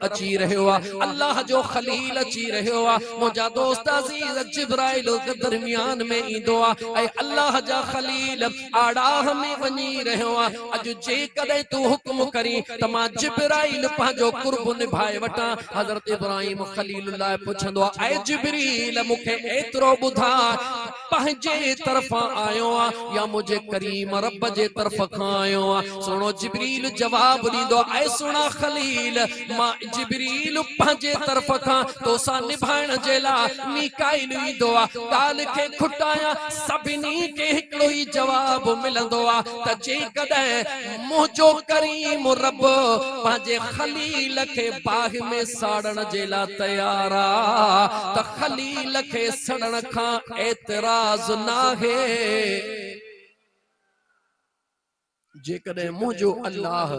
अची रहियो आहे अल्लाह जो खलील अची रहियो आहे मुंहिंजा दोस्त अज़ीज़ जिब्राइल दरमियान में ईंदो आहे ऐं अल्लाह जा खलील आड़ाह में वञी रहियो आहे अॼु जेकॾहिं तूं हुक्म करी त मां जिब्राइल पंहिंजो कुर्ब निभाए वठां हज़रत इब्राहिम खलीलुल्लाह पुछंदो आहे ऐ जिब्रील मूंखे एतिरो ॿुधा पंहिंजे तरफ़ां आयो आहे या मुंहिंजे करीम रब जे तरफ़ खां आयो आहे सुहिणो जिब्रील जवाब ॾींदो आहे ऐ सुहिणा खलील मां जिब्रील पंहिंजे तरफ़ खां तोसां निभाइण जे लाइ मीकाईल ईंदो आहे ॻाल्हि खे खुटायां सभिनी खे हिकिड़ो ई जवाब मिलंदो आहे त जेकॾहिं मुंहिंजो करीम रब पंहिंजे खलील खे बाहि में साड़ण जे लाइ तयार आहे त खलील खे सड़ण खां एतराज़ नाहे जेकॾहिं मुंहिंजो अल्लाह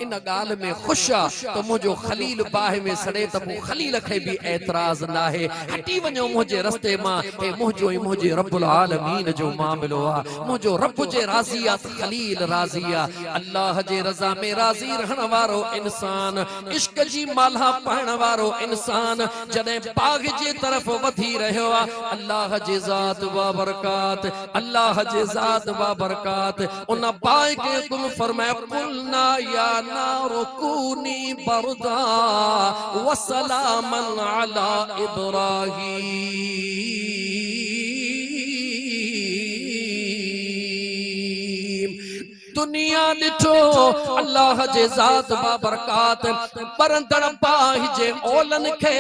इन ॻाल्हि में ख़ुशि आहे त मुंहिंजो खलील बाहि में सड़े त पोइ खलील खे बि एतराज़ नाहे हटी वञो मुंहिंजे रस्ते मां हे मुंहिंजो ई मुंहिंजे रब्बुल आलमीन जो मामिलो आहे मुंहिंजो रब जे राज़ी आहे त खलील राज़ी आहे अल्लाह जे रज़ा में राज़ी रहण वारो इंसान इश्क जी माला पाइण वारो इंसान जॾहिं बाग़ जे तरफ़ वधी रहियो आहे अल्लाह जे ज़ात बाबरकात अल्लाह जे ज़ात बाबरकात उन बाग़ के हुक्म फरमाया कुलना या नारु कूनी बरदा व सलामन अला इब्राहीम दुनिया ॾिठो अल्लाह जे ज़ात बाबरकात परंदड़ बाहि जे ओलन खे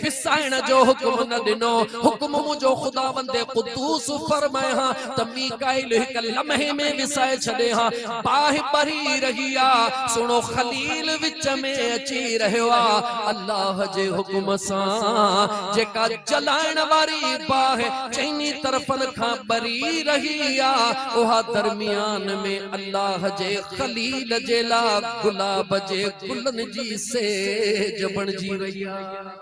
विसाइण जो हुक्म न ॾिनो हुक्म मुंहिंजो खुदावंद क़ुद्दूस फरमाया त मीकाईल हिक लम्हे में विसाए छॾे हा बाहि भरी रही आहे सुणो खलील विच में अची रहियो आहे अल्लाह जे हुक्म सां जेका जलाइण वारी बाहि चइनी तरफ़नि खां भरी रही आहे उहा दरमियान में अल्लाह जे खलील जे ला गुलाब जे गुलन जी सेज बणजी वई आहे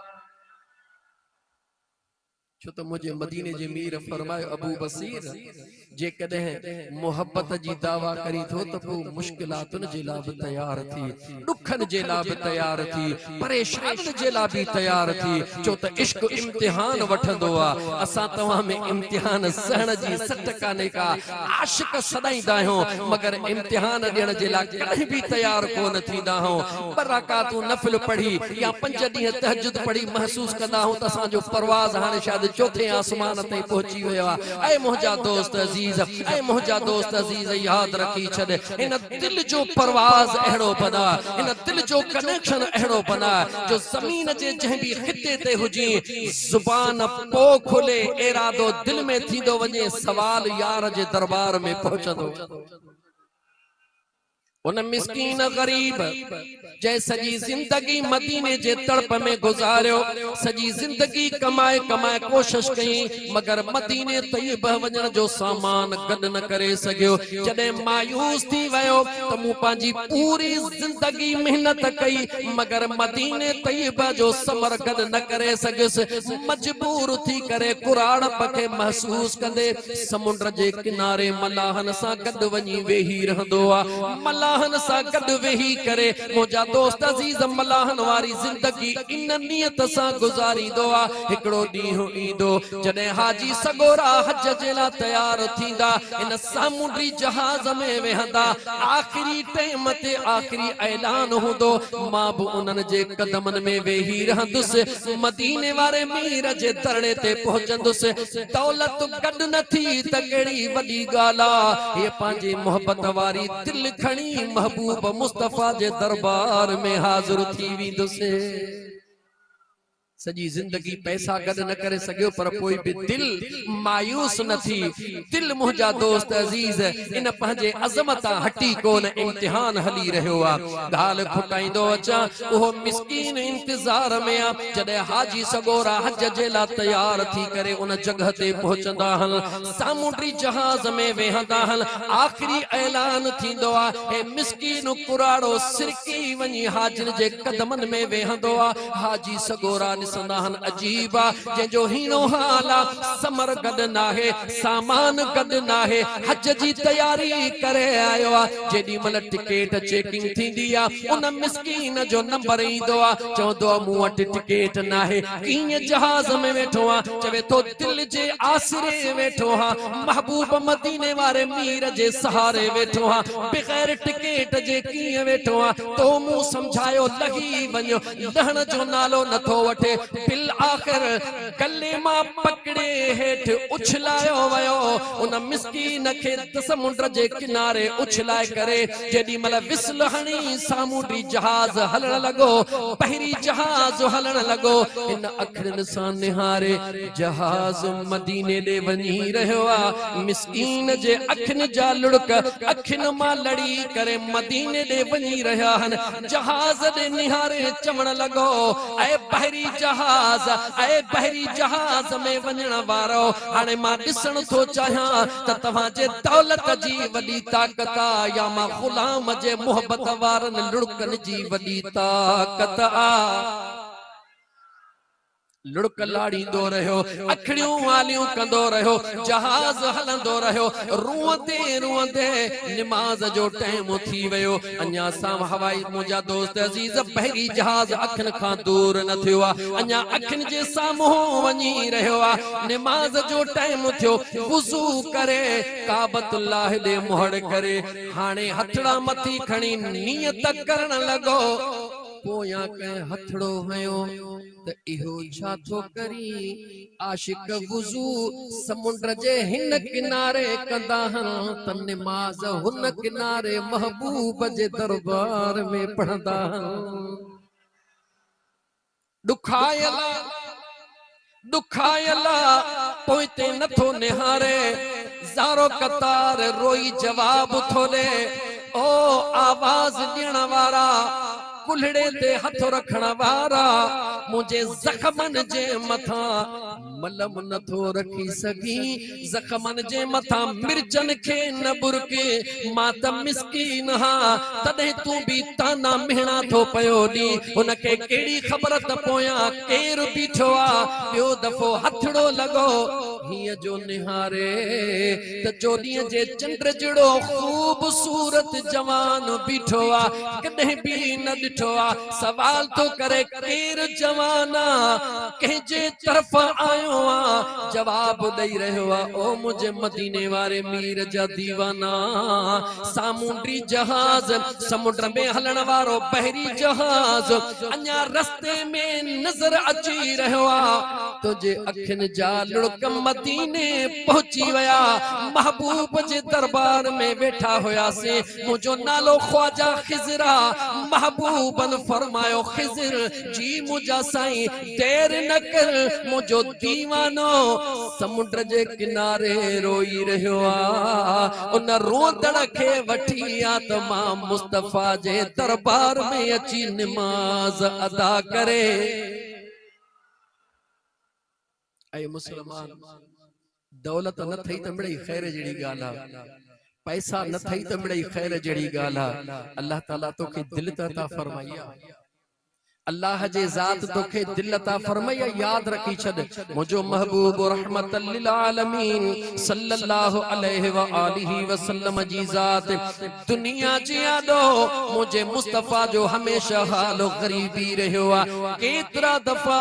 छो त मुझे मदीने जे मीर फरमायो अबू बसीर जेकॾहिं मोहब्बत जी दावा करी थो त पोइ मुश्किलातुनि जे लाइ बि तयार थी दुखनि जे लाइ बि तयार थी परेशानियुनि जे लाइ बि तयार थी छो त इश्क इम्तिहान वठंदो आहे असां तव्हां में इम्तिहान सहण जी सट कान्हे का आशिक सदाईंदा आहियूं मगर इम्तिहान ॾियण जे लाइ कॾहिं बि तयार कोन थींदा आहियूं ॿ रकातूं नफ़िल पढ़ी या 5 ॾींहं तहज्जुद पढ़ी महसूस कंदा आहियूं त असांजो परवाज़ हाणे शायदि चौथे आसमान ते पहुची वियो आहे ऐ मुंहिंजा दोस्त अज़ीज़ ऐ मुंहिंजा दोस्त अज़ीज़ याद रखी छॾ इन दिल जो परवाज़ अहिड़ो बना इन दिल जो कनेक्शन अहिड़ो बना जो ज़मीन जे जंहिं बि खिते ते हुजी ज़ुबान पो खुले इरादो दिल में थींदो वञे सवाल यार जे दरबार में पहुचंदो उन मिस्कीन गरीब जै सजी जिंदगी मदीने जे तड़प में गुजारियो सजी जिंदगी कमाए कमाए कोशिश कई मगर मदीने तैयब वञण जो सामान गड न करे सघियो जॾहिं मायूस थी वियो त मूं पंहिंजी पूरी जिंदगी मेहनत कई मगर मदीने तैयब जो समर गड न करे सघियुसि मजबूर थी करे कुराड़प खे महसूस कंदे समुंड जे किनारे मलाहन सां गड वञी वेही रहंदो आहे मलाहन सां गड वेही करे मुंहिंजा दोस्त अज़ीज़ मलाहन वारी जिंदगी इन नियत सां गुजारींदो आहे हिकिड़ो ॾींहुं ईंदो जॾहिं हाजी सगोरा हज जे लाइ तयार थींदा इन सामुंडी जहाज में वेहंदा आख़िरी टाइम ते आख़िरी ऐलान हूंदो मां बि उन्हनि जे कदमनि में वेही रहंदुसि मदीने वारे मीर जे दरड़े ते पहुचंदुसि दौलत गॾु न थी त कहिड़ी वॾी ॻाल्हि आहे हीअ पंहिंजी मोहबत वारी दिल खणी महबूब मुस्तफा जे दरबार में हाज़िर थी वेंदुसि सजी जिंदगी पैसा गड न करे सघियो पर कोई भी दिल मायूस न थी दिल मुंहिंजा दोस्त अजीज इन पंहिंजे अज़मत हटी कोन इम्तिहान हली रहियो आहे ॻाल्हि खुटाईंदो अचां उहो मिस्कीन इंतज़ार में आहे जॾहिं हाजी सगोरा हज जे लाइ तयार थी करे उन जगह ते पहुचंदा आहिनि सामुंडी जहाज में वेहंदा आहिनि आख़िरी ऐलान थींदो आहे हे मिस्कीन कुराड़ो सिरकी वञी हाजिर जे कदमनि में वेहंदो आहे हाजी सगोरा ॾिसंदा अजीबा जंहिंजो हीनो हाल समर गॾु नाहे सामान गॾु नाहे हज जी तयारी करे आयो आहे जेॾी महिल टिकेट चेकिंग थींदी आहे उन मिस्कीन जो नंबर ईंदो आहे चवंदो आहे मूं वटि टिकेट नाहे कीअं जहाज़ में वेठो आहे चवे थो दिल जे आसरे वेठो आहे महबूब मदीने वारे मीर जे सहारे वेठो आहे बग़ैर टिकेट जे कीअं वेठो आहे तो मूं समझायो लही वञो लहण जो नालो नथो वठे बिल आख़िर गले मां पकड़े हेठि उछलायो वयो उन मिस्कीन खे समुंड जे किनारे उछलाए करे जेॾी महिल विसल हणी सामूंडी जहाज हलण लॻो पहिरीं जहाज हलण लॻो इन अखियुनि सां निहारे जहाज मदीने ॾे वञी रहियो आहे मिस्कीन जे अखियुनि जा लुड़क अखियुनि मां लड़ी करे मदीने ॾे वञी रहिया आहिनि जहाज ॾे निहारे चवण लॻो ऐं बहरी जहाज में वञण वारो हाणे मां ॾिसण थो चाहियां त तव्हांजे दौलत जी वॾी ताक़त आहे या मां ग़ुलाम जे मोहबत वारनि लुड़कनि जी वॾी ताक़त आहे लुड़क लाड़ींदो रहियो अखड़ियूं वालियूं कंदो रहियो जहाज हलंदो रहियो रुअंदे निमाज़ जो टाइम थी वियो अञा सां हवाई मुंहिंजा दोस्त अज़ीज़ बहरी जहाज अखियुनि खां दूर न थियो आहे अञा अखियुनि जे साम्हूं वञी रहियो आहे निमाज़ जो टाइम थियो वुज़ू करे काबतुल्लाह ॾे मुहड़ करे हाणे हथड़ा मथी खणी नियत करण लॻो पोयां कंहिं हथड़ो हयो त इहो छा थो करी आशिक वुज़ू समुंड जे हिन किनारे कंदा आहिनि त निमाज़ हुन किनारे महबूब जे दरबार में पढ़ंदा आहिनि ॾुखायला पोइते नथो निहारे ज़ारो कतार रोई जवाब थो ॾे ओ आवाज़ ॾियण वारा कुल्हड़े ते हथ रखण वारा मुझे जख्मन जे मथा मलम नथो रखी सगी जख्मन जे मथा मिर्चन खे न बुरके मां त मिस्कीन हा तॾहिं तू भी ताना मिहणा थो पयो दी उनखे केड़ी ख़बर त पोयां केर बीठो आ ॿियो दफ़ो हथड़ो लॻो हीअ जो निहारे त जोॾीअ जे चंड जहिड़ो ख़ूबसूरत जवान बीठो आ कॾहिं भी न ॾिठो आ सवाल तो करे केर जवाना कंहिंजे तरफ़ आयो आ जवाब ॾेई रहियो आ ओ मुंहिंजे मदीने वारे मीर जा दीवाना सामूंडी जहाज समुंड में हलण वारो बहरी जहाज अञा रस्ते में नज़र अची रहियो आ तुझे अखियुनि जा लुड़क मदीने पहुची विया महबूब जे दरबार में वेठा हुयासीं मुंहिंजो नालो ख्वाजा खिज़रा महबूबन फरमायो खिज़र जी मुझा साईं देर न कर मुझो दीवानो समुंड जे किनारे रोई रहियो आ उन रोदड़ खे वठी आ त मां मुस्तफा जे दरबार में अची नमाज अदा करे ऐ मुसलमान दौलत न थई त मिड़ई खैर जड़ी गाला पैसा न थई त मिड़ई खैर जड़ी गाला अल्लाह ताला तोखे दिल अता फरमाया अल्लाह जे ज़ात तोखे दिल अता फरमाया याद रखी छद मुझो महबूब रहमतल लिल आलमीन सल्लल्लाहु अलैहि व आलिहि वसल्लम जी ज़ात दुनिया जी आडो मुझे मुस्तफा जो हमेशा हाल गरीबी रहियो आ केतरा दफा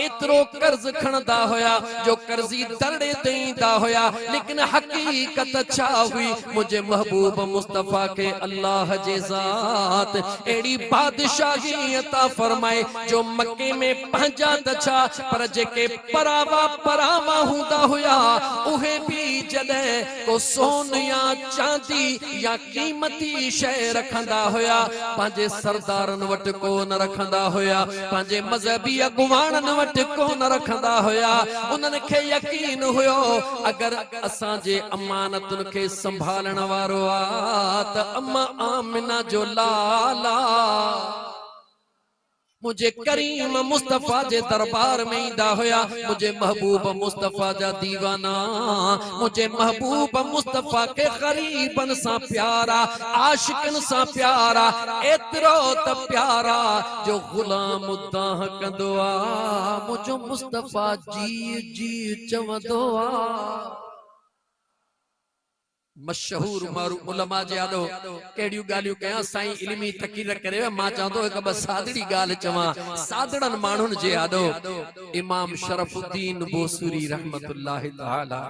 एतरो कर्ज खणदा होया जो कर्जी दरड़े देंदा होया लेकिन हकीकत छा हुई मुझे महबूब मुस्तफा के अल्लाह जे ज़ात एड़ी बादशाही अता फरमाए जो मक्के में पंहिंजा दछा पर जेके परावा हुंदा हुया उहे भी जॾहिं को सोन या चांदी या कीमती शय रखंदा हुया पंहिंजे सरदारन वटि को न रखंदा हुया पंहिंजे मज़हबी अगुवाणन वटि को न रखंदा हुया उन्हनि खे यकीन हुयो अगर असां जे अमानतुनि खे संभालण वारो आ त अम्मा आमिना जो लाला मुझे करीम मुस्तफा जे दरबार में ईंदा हुया, मुझे महबूब मुस्तफा जा दीवाना, मुझे महबूब मुस्तफा के गरीबन सा प्यारा, आशिकन सा प्यारा, एतरो त प्यारा जो गुलाम उदाह कंदो आ, मुझो मुस्तफा जी जी चवंदो आ। मशहूर मारू उलमा जे आदो केड़ियूं गालियूं कया साईं इल्मी तकीर करे, मां चाहतो हिक ब सादड़ी गाल चवा सादड़न माण्हुनि जे आदो इमाम शरफुद्दीन बोसूरी रहमतुल्लाह ताला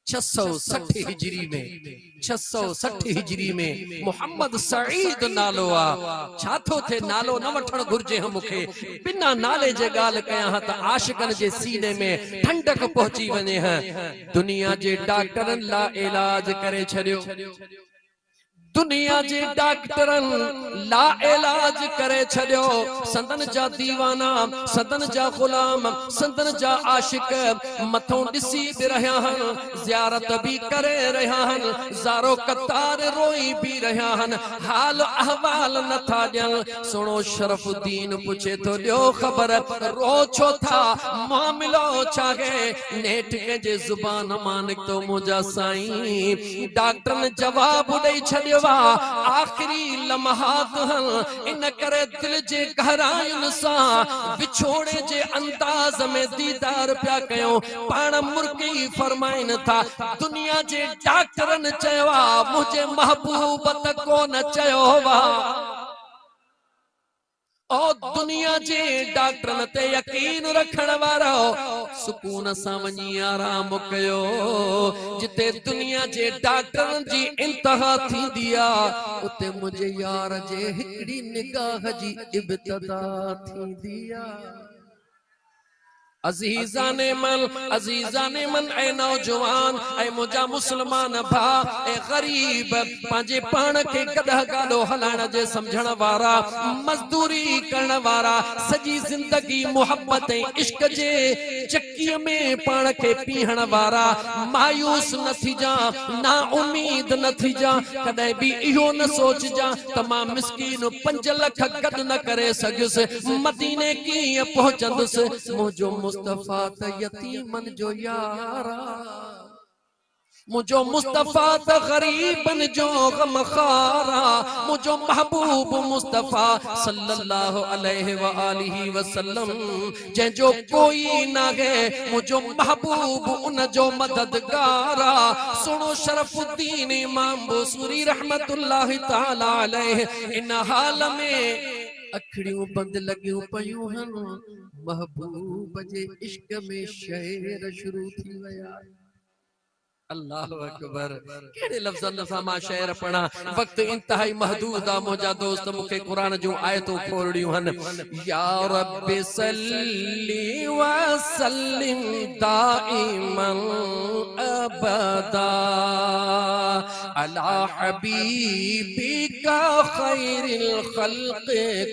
660 हिजरी में 660 हिजरी में मोहम्मद सईद नालो आ। छाथो थे नालो न वठण घुर्जे हम मुखे, बिना नाले जे गाल कया त आशिकन जे सीने में ठंडक पहुंची वने है। दुनिया जे डॉक्टरन ला इलाज करे छड़ियो, दुनिया जे डॉक्टरन ला इलाज करे छड़ियो, संदन जा दीवाना, संदन जा गुलाम, संदन जा आशिक मथों दिसी भी रहा हन, ज़ियारत भी करे रहा हन, ज़ारो कतार रोई भी रहा हन, हाल अहवाल न था ॼण। सुनो शरफुद्दीन पूछे तो लियो खबर रो छो था, मामलो छा है, नेठ के जे जुबान मां निकतो मुझा साईं। डॉक्टर ने जवाब ॾेई छॾियो आखिरी लम्हात हन, इन करे दिल जे गहरायुनि सां विछोड़े जे अंदाज में दीदार पिया कयो। पाण मुर्गी फरमाइन था, दुनिया जे डॉक्टरन चयो मुझे महबूब त कोन चयो वा। ओ दुनिया जे डॉक्टरन ते यकीन रखण वारो सुकून सां वञी आराम कयो। जिते दुनिया जे डॉक्टरन जी इंतहा थींदी आ, उते मुझे यार जे हिकड़ी निगाह जी इब्तिदा थींदी आ। अजीजाने मन ए नौजवान ए मुझा मुसलमान भा ए गरीब पांजे पान के गदह गालो हलाण जे समझण वारा, मजदूरी करण वारा, सजी जिंदगी मोहब्बत इश्क जे चक्की में पान के पीहण वारा, मायूस न थी जा, ना उम्मीद न थी जा, कदे भी इहो न सोच जा तमा मिस्कीन 5 लाख गद न करे सगुस, मदीने की पहुंचंदुस। मुझो मुस्तफा त यतीमन जो यारा, मुझो मुस्तफा त गरीबन जो गमखारा, मुझो महबूब मुस्तफा सल्लल्लाहु अलैहि व आलिहि वसल्लम जंहिंजो कोई ना है, मुझो महबूब उन जो मददगारा। सुनो शरफुद्दीन इमाम बोसूरी रहमतुल्लाह ताला अलैहि इन हाल में अखड़ियों बंद लगियों पयूं हन, महबूब जे इश्क में शेर शुरू थी वया। अल्लाह अकबर, केड़े लफ्ज़न सां मां शेर पढ़ा, वक्त इंतहाई महदूद आ। मुझा दोस्त मुखे कुरान जो आयतों खोलड़ियूं हन। या रब्बि सल्ली व सल्लिम दाइमन अबदा अला हबीबिका खैरिल खल्क़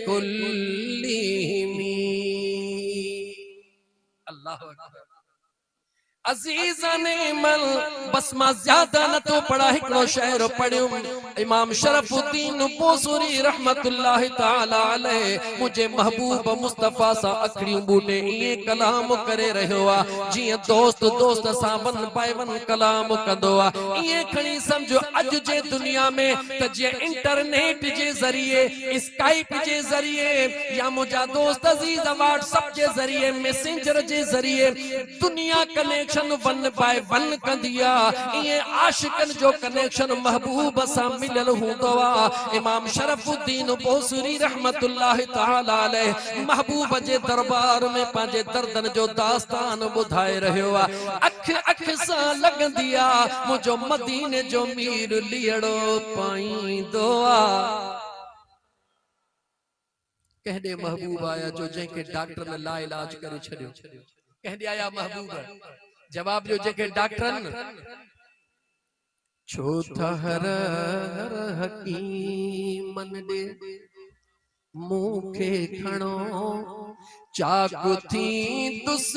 कुल्लिहिम। अल्लाह अकबर। अजीज़ाने मन बस मां ज्यादा न तो पढ़ा, हिकड़ो शेर पढ़ियो इमाम शरफुद्दीन बोसूरी रहमतुल्लाह ताला अलैहि मुझे महबूब मुस्तफा सा अखड़ियों बूटे ये कलाम करे रहियो आ। जिए दोस्त दोस्त सां वन पाए वन कलाम कंदो आ, ये खणी समझो अज जे दुनिया में त जे इंटरनेट जे जरिए, स्काइप जे जरिए, या मुझा दोस्त अजीज व्हाट्सएप जे जरिए, मैसेंजर जे जरिए दुनिया कनेक्शन वन बाय वन कंदिया, ये आशिकन जो कनेक्शन महबूब सा मिलल हुंदो आ। इमाम शरफुद्दीन बोसूरी रहमतुल्लाह ताला अलैहि महबूब जे दरबार में पांजे दर्दन जो दास्तान बुधाए रहियो आ। अख अख सा लगंदिया मुझो मदीने जो मीर लियड़ो पाईंदो आ। कहदे महबूब आया जो जेके डॉक्टर ने ला इलाज करे छड़ियो, कहदे आया महबूब जवाब जो जेके डॉक्टरन छो था हर हकीमन दे मुखे खणो चाकू थी तुस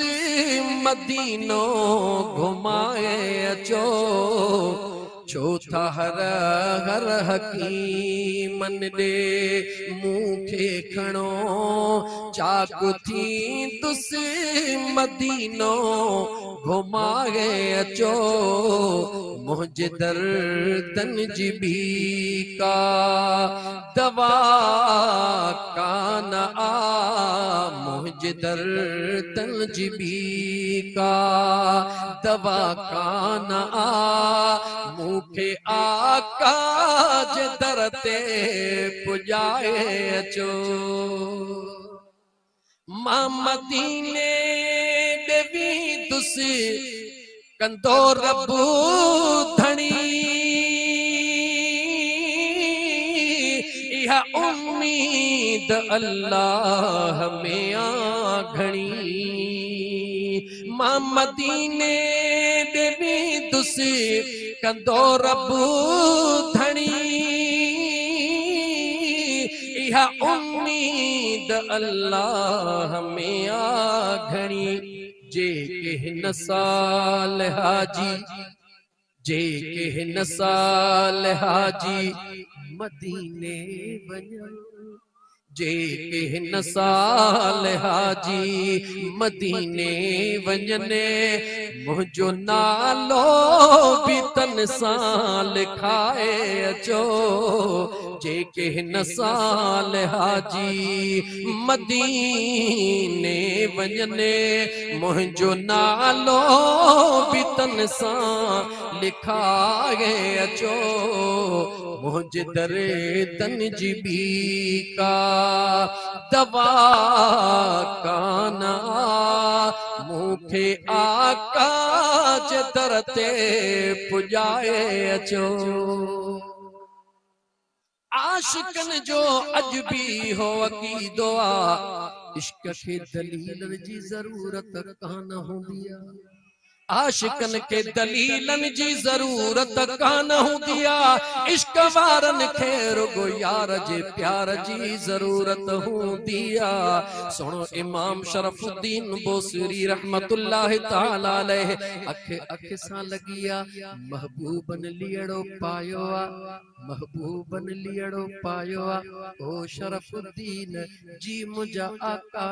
मदीनो घुमाए अचो, छो था हर हर हकीमन दे मूंखे खणो चाकू थी तुस मदीनो घुमाए अचो मुझे दर्दन जी भी का दवा कान आ मुझे दर्दन जी भी का दवा कान आ मूंखे आका जे दर ते पुजाए अचो मां मदीने देवी तुस कंदो रब धणी इहा उम्मीद अल्लाह में आ घणी मां मदीने देवी तुस कंदो रब धणी इहा उम्मीद अल्लाह में आ घणी जे के हिन साल हाजी जे के हिन साल हाजी मदीने वञो जे के हिन साल हाजी मदीने वञने मुझो नालो भी तन सां लिखाए अचो जे के हिन साल हाजी मदीने वञने मुझो नालो भी तन सां लिखाए अचो मुझे दरे तन जी भी का दवा काना मूंखे आका जे दर ते पुजाए अचो आशिकन जो अज भी हो अकीदो आ इश्क के दलीलन जी जरूरत कान हूंदी आ आशिकन के दलीलन जी जरूरत कान हूंदी आ इश्क वारन खे रुगो यार जे प्यार जी जरूरत हूंदी आ सुनो इमाम शरफुद्दीन बोसरी रहमतुल्लाह ताला अलैह अख सां लगिया महबूबन लियड़ो पायो आ महबूबन लियड़ो पायो आ ओ शरफुद्दीन जी मुझा आका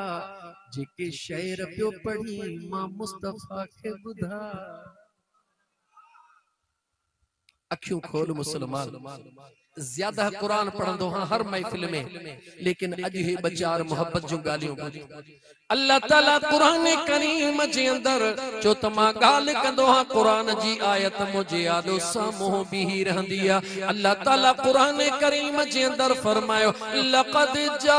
जेके शेर पियो पढ़ी मां मुस्तफा के बुधा अखियों खोल मुसलमान ज्यादा कुरान पढ़ंदो हाँ हर महफिल में लेकिन अज ही बचार मोहब्बत जो गालियों अल्लाह ताला कुरान करीम जे अंदर जो तमा गाल कंदो हाँ कुरान जी आयत मुझे यादो सामो भी रहंदी आ अल्लाह ताला कुरान करीम जे अंदर फरमायो लक़द जाअकुम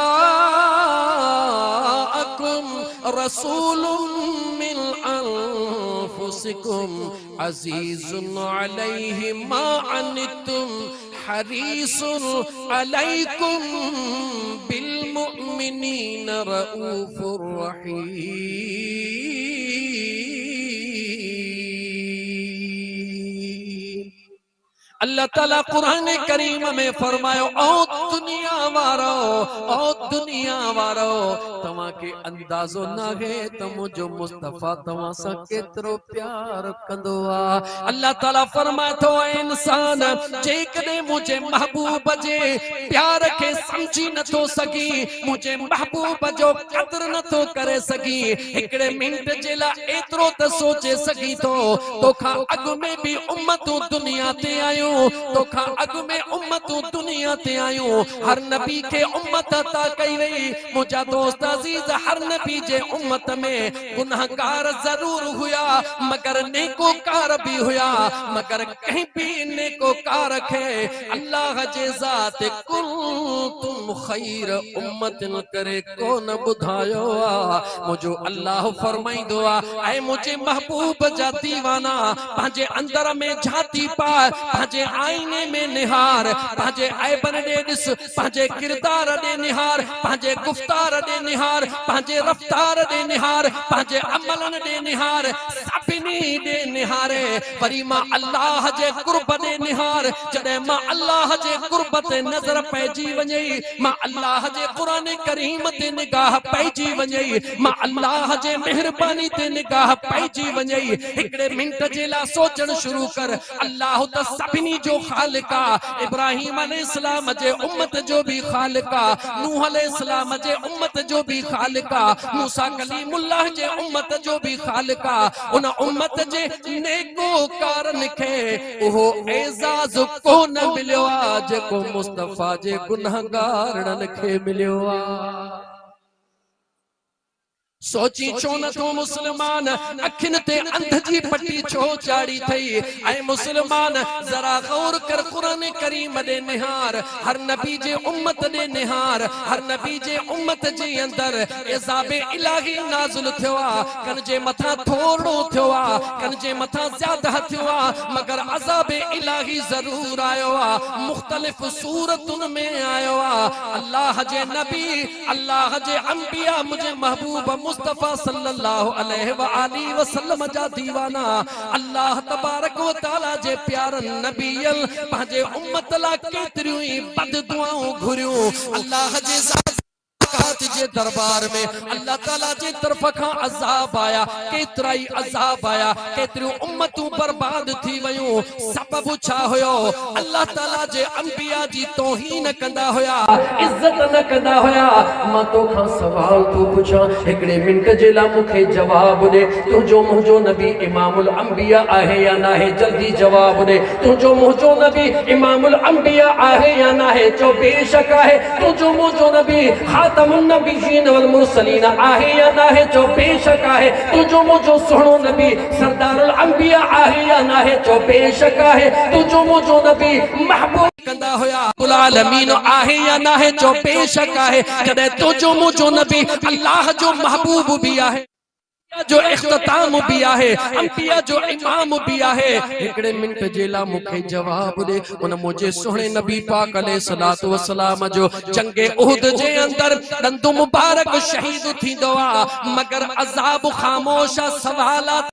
रसूलुम मिन अनफुसिकुम अज़ीज़ुन अलैहि मा अनितुम हरीसुन अलैकुम बिल मुमिनीन रऊफुर रहीम अल्लाह ताला कुरान करीम में फरमायो ओ दुनिया वारो तवा के अंदाजो ना है त मुझो मुस्तफा तवा सा केतरो प्यार कंदो आ अल्लाह ताला फरमाए थो इंसान जे कदे मुझे महबूब जे प्यार के समझी न तो सकी मुझे महबूब जो कदर न तो करे सकी एकड़े मिनट जे ला एतरो त सोचे सकी तो खा अग में भी उम्मतों दुनिया ते आयो तो खा अग में उम्मतों दुनिया ते आयो हर नबी के उम्मत अता कई वई मुझा दोस्त अजीज हर नबी जे उम्मत में गुनाहगार जरूर हुआ मगर नेकोकार भी हुआ मगर कहीं भी नेकोकार खे अल्लाह जे जात कुल तुम खैर उम्मतन करे कोन बुधायो आ मुझो अल्लाह फरमाइंदो आ ऐ मुझे महबूब जा दीवाना पांजे अंदर में झाती पा पांजे आईने में निहार पांजे ऐबन दे दिस पांजे पंहिंजे किरदार ॾे निहार, पंहिंजे गुफ़्तार ॾे निहार, पंहिंजे रफ़्तार ॾे निहार, पंहिंजे अमलनि ॾे निहार, सभिनी ॾे निहारे। वरी मां अल्लाह जे कुर्ब ॾे निहार, जॾहिं मां अल्लाह जे कुर्ब ते नज़र पइजी वञई, मां अल्लाह जे क़ुरान करीम ते निगाह पइजी वञई, मां अल्लाह जे मेहरबानी ते निगाह पइजी वञई, हिकिड़े मिंट जे लाइ सोचण शुरू कर, अल्लाह त सभिनी जो ख़ालिक आहे। इब्राहिम अलैहिस्सलाम जे उम्मत जो भी ख़ालिक आहे, नूह अलैहिस्सलाम जे उम्मत जो भी ख़ालिक आहे, मूसा कलीमुल्लाह जे उम्मत जो भी ख़ालिक आहे। उन उम्मत जे नेकोकारनि खे उहो एज़ाज़ कोन मिलियो आहे जेको मुस्तफ़ा जे गुनहगारनि खे मिलियो आहे। सोची छो न तूं मुसलमान अखिन ते अंध जी पट्टी छो चाड़ी थई? ऐ मुसलमान जरा गौर कर, कुरान करीम दे निहार, हर नबी जे उम्मत दे निहार, हर नबी जे उम्मत जे अंदर इज़ाबे इलाही नाज़िल थियो आ, कन जे मथा थोड़ो थियो आ, कन जे मथा ज्यादा थियो आ, मगर अज़ाबे इलाही जरूर आयो आ, मुख्तलिफ सूरतुन में आयो आ। अल्लाह जे नबी, अल्लाह जे अंबिया, मुझे महबूब मुस्तफा सल्लल्लाहु अलैहि व आलिहि वसल्लम जा दीवाना, अल्लाह तबारक व तआला जे प्यारन नबीयन पंहिंजे उम्मत ला केतिरियूं ई बद दुआऊं घुरियूं। अल्लाह जे जे दरबार में अल्लाह ताला जे तरफ खां अज़ाब आया, केतिराई अज़ाब आया, केतिरियूं उम्मतूं बर्बाद थी वयूं। सबब छा हुयो? अल्लाह ताला जे अंबिया जी तौहीन कंदा हुया, इज्जत न कंदा हुया। मां तोखां सवाल थो पुछां, हिकिड़े मिंट जे लाइ मूंखे जवाब ॾे, तुंहिंजो मुंहिंजो नबी इमामुल अंबिया आहे या नाहे? जल्दी जवाब ॾे, तुंहिंजो मुंहिंजो नबी इमामुल अंबिया आहे या नाहे? चो बेशक आहे। तुंहिंजो मुंहिंजो नबी खातमुन नबीयीन वल मुरसलीन आहे या नाहे? चो बेशक आहे। तुंहिंजो मुंहिंजो सुहिणो नबी सरदारुल अंबिया आहे या नाहे? चो बेशक आहे। तुंहिंजो मुंहिंजो नबी महबूब कंदा हुया रब्बुल आलमीन आहे या नाहे? चो बेशक आहे। जॾहिं तुंहिंजो मुंहिंजो नबी अल्लाह जो महबूब भी आहे, जो इख्तिताम भी आहे, अंबिया जो इमाम भी आहे। हिकिड़े मिंट जे लाइ मूंखे जवाब ॾे, उन मुंहिंजे सुहिणे नबी पाक अलैहिस्सलातु वस्सलाम जो जंगे उहद जे अंदर ॾंदु मुबारक शहीद थींदो आहे, मगर अज़ाब ख़ामोश सवालात